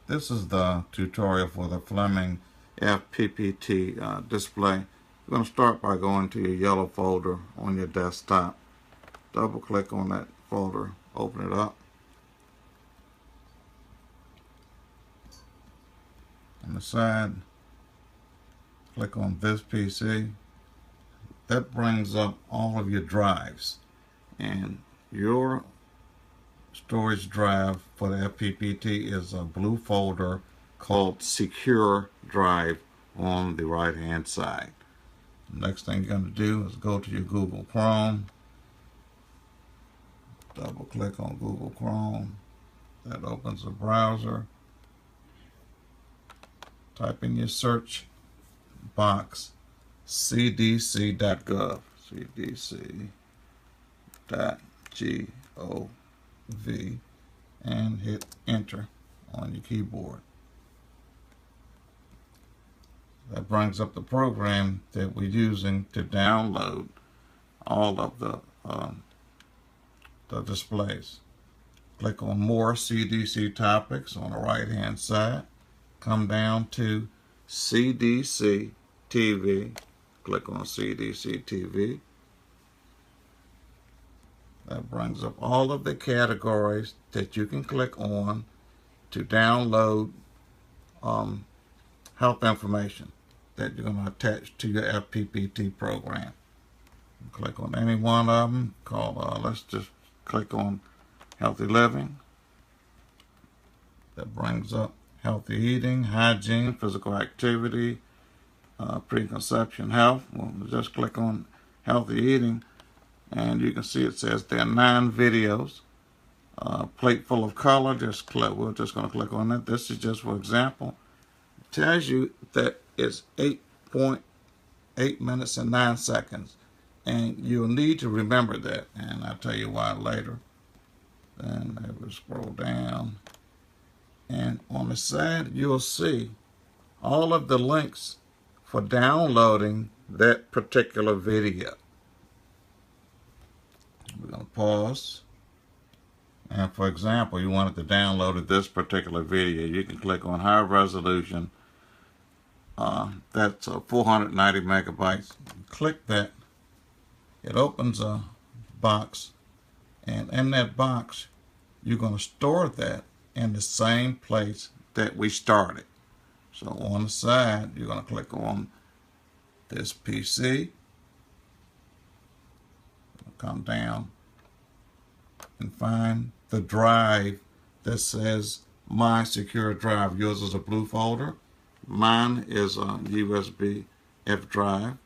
This is the tutorial for the Fleming FPPT display. You're going to start by going to your yellow folder on your desktop. Double click on that folder, open it up. On the side, click on this PC. That brings up all of your drives, and your storage drive for the FPPT is a blue folder called Secure Drive on the right hand side. Next thing you're going to do is go to your Google Chrome, double click on Google Chrome. That opens a browser. Type in your search box CDC.gov, CDC.gov, and hit enter on your keyboard. That brings up the program that we're using to download all of the displays. Click on more CDC topics on the right hand side. Come down to CDC TV. Click on CDC TV. That brings up all of the categories that you can click on to download health information that you're going to attach to your FPPT program. Click on any one of them. Let's just click on healthy living. That brings up healthy eating, hygiene, physical activity, preconception health. We'll just click on healthy eating, and you can see it says there are 9 videos. Plate full of color. We're just going to click on that. This is just for example. It tells you that it's 8.8 minutes and 9 seconds, and you'll need to remember that, and I'll tell you why later. Then I will scroll down, and on the side you'll see all of the links for downloading that particular video. We're going to pause, and for example, you wanted to download this particular video. You can click on high resolution. That's 490 megabytes. Click that. It opens a box, and in that box you're going to store that in the same place that we started. So on the side you're going to click on this PC, come down and find the drive that says My Secure Drive. Yours is a blue folder. Mine is a USB F drive.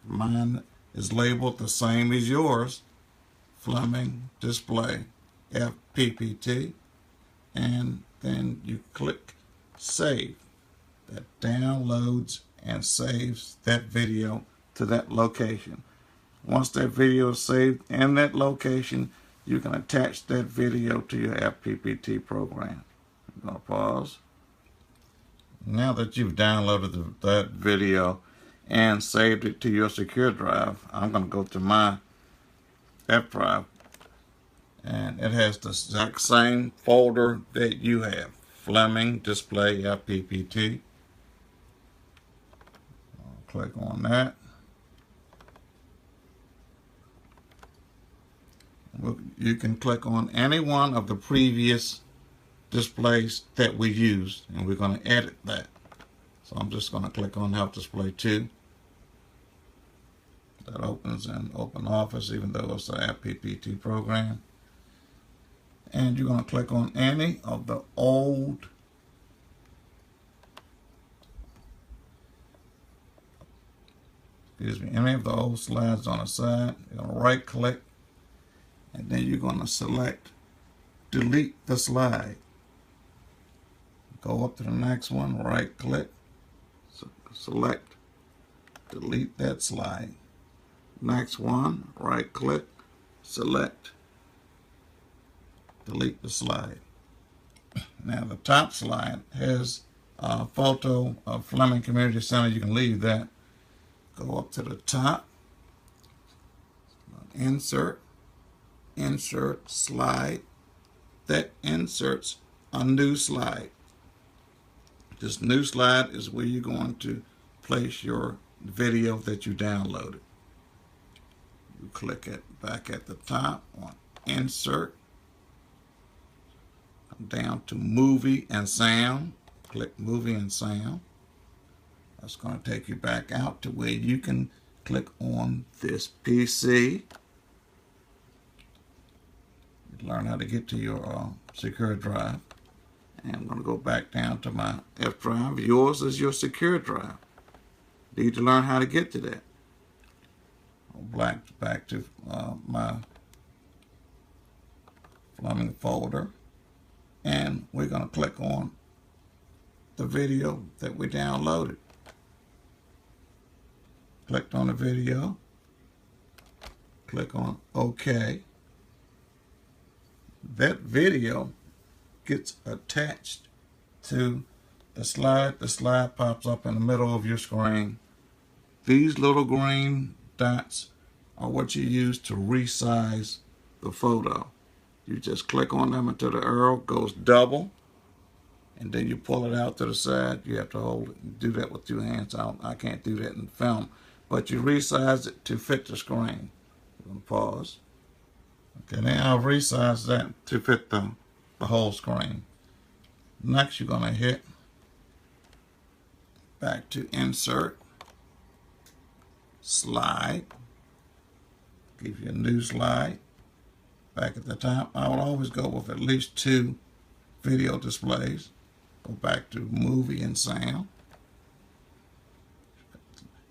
Mine is labeled the same as yours, Fleming Display FPPT, and then you click Save. That downloads and saves that video to that location. Once that video is saved in that location, you can attach that video to your FPPT program. I'm going to pause. Now that you've downloaded that video and saved it to your secure drive, I'm going to go to my F drive, and it has the exact same folder that you have, Fleming Display FPPT. I'll click on that. You can click on any one of the previous displays that we used, and we're going to edit that. So I'm just going to click on Health Display 2. That opens in Open Office, even though it's an FPPT program. And you're going to click on any of the old any of the old slides on the side. You're going to right click, and then you're going to select delete the slide. Go up to the next one, right click, select delete that slide. Next one, right click, select delete the slide. Now the top slide has a photo of Fleming Community Center. You can leave that. Go up to the top, insert slide. That inserts a new slide. This new slide is where you're going to place your video that you downloaded. You click it back at the top on Insert. Come down to Movie and Sound. Click Movie and Sound. That's going to take you back out to where you can click on this PC. You learn how to get to your secure drive. And I'm going to go back down to my F drive. Yours is your secure drive. Need to learn how to get to that. Back to my Fleming folder. And we're going to click on the video that we downloaded. Clicked on the video. Click on OK. That video gets attached to the slide. The slide pops up in the middle of your screen. These little green dots are what you use to resize the photo. You just click on them until the arrow goes double, and then you pull it out to the side. You have to hold it. Do that with 2 hands. I can't do that in film, but you resize it to fit the screen. I'm going to pause. Okay, now I've resized that to fit the whole screen. Next, you're going to hit back to Insert, Slide. Give you a new slide. Back at the top, I would always go with at least 2 video displays. Go back to Movie and Sound.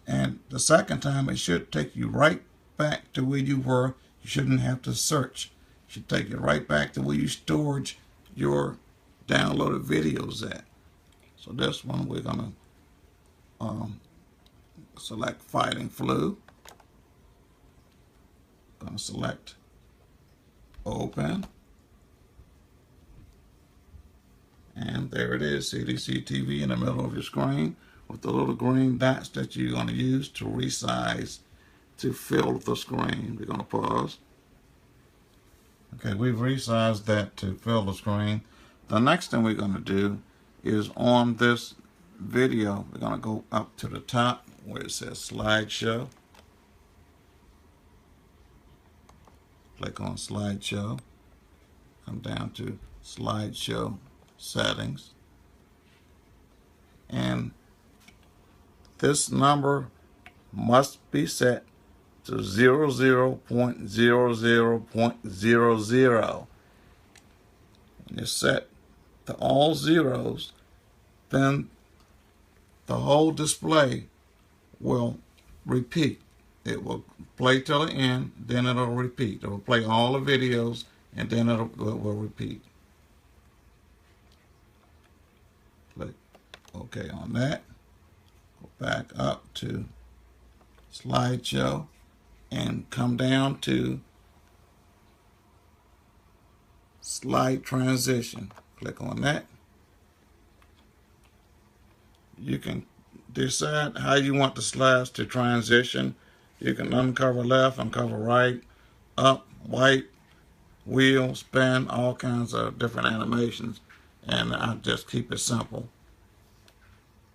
And the second time, it should take you right back to where you were. You shouldn't have to search. It should take you right back to where you stored your downloaded videos at. So this one, we're going to select Fighting Flu. Going to select Open. And there it is, CDC TV in the middle of your screen with the little green dots that you're going to use to resize to fill the screen. We're going to pause. Okay, we've resized that to fill the screen. The next thing we're going to do is on this video, we're going to go up to the top where it says Slideshow. Click on Slideshow. Come down to Slideshow Settings. And this number must be set to 00.00.00. When you're set to all zeros, then the whole display will repeat. It will play till the end, then it'll repeat. It will play all the videos, and then it will repeat. Click OK on that. Go back up to Slideshow and come down to Slide Transition. Click on that. You can decide how you want the slides to transition. You can uncover left, uncover right, up, wipe, wheel, spin, all kinds of different animations. And I just keep it simple.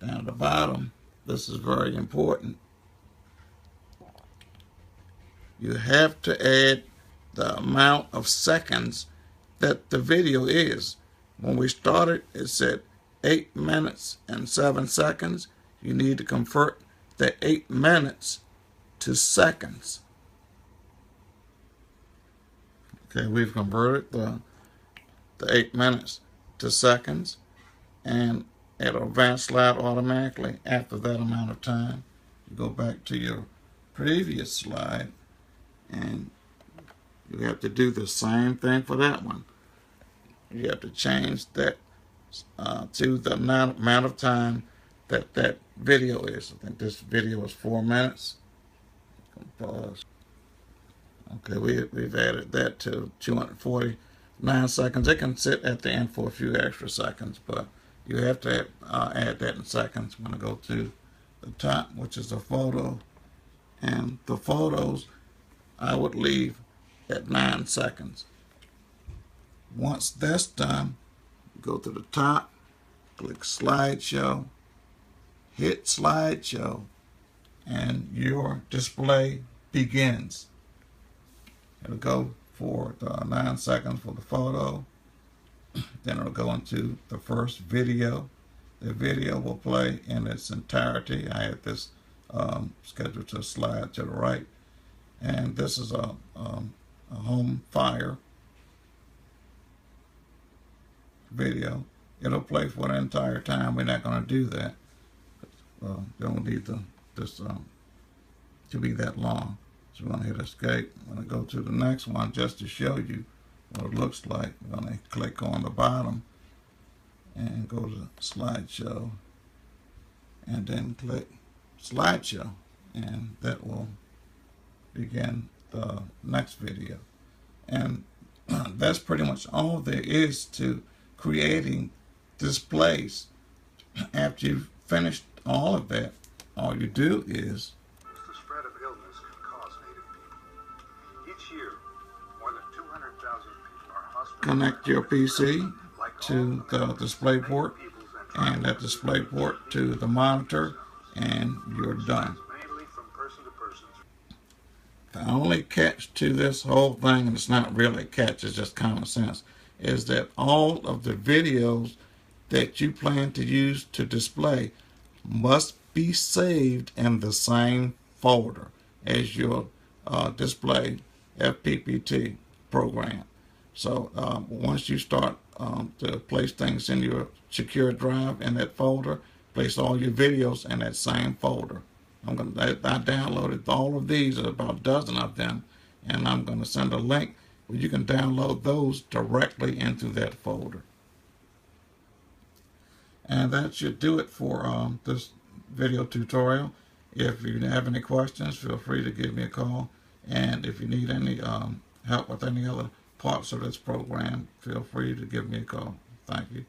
Down at the bottom, this is very important. You have to add the amount of seconds that the video is. When we started, it said 8 minutes and 7 seconds. You need to convert the 8 minutes to seconds. Okay, we've converted the 8 minutes to seconds, and it'll advance slide automatically after that amount of time. You go back to your previous slide, and you have to do the same thing for that one. You have to change that to the amount of time that that video is. I think this video is 4 minutes. Pause. Okay, we've added that to 249 seconds. It can sit at the end for a few extra seconds, but you have to add that in seconds. I'm going to go to the top, which is the photo. And the photos, I would leave at 9 seconds. Once that's done, go to the top click slideshow, hit slideshow, and your display begins. It'll go for 9 seconds for the photo. Then it'll go into the first video. The video will play in its entirety. I had this scheduled to slide to the right. And this is a home fire video. It'll play for the entire time. We're not going to do that. Don't need this to be that long. So we're going to hit escape. I'm going to go to the next one just to show you what it looks like. We're going to click on the bottom and go to slideshow and then click slideshow, and that will begin the next video. And that's pretty much all there is to creating displays. After you've finished all of that, all you do is the spread of illness can cause Native people. Each year, more than 200,000 people are hospitalized. connect your PC to the display port, and that display port to the monitor, and you're done. Mainly from person to person. The only catch to this whole thing, and it's not really a catch, it's just common sense, is that all of the videos that you plan to use to display must be saved in the same folder as your display FPPT program. So once you start to place things in your secure drive in that folder, place all your videos in that same folder. I downloaded all of these, about a dozen of them, and I'm going to send a link where you can download those directly into that folder. And that should do it for this video tutorial. If you have any questions, feel free to give me a call. And if you need any help with any other parts of this program, feel free to give me a call. Thank you.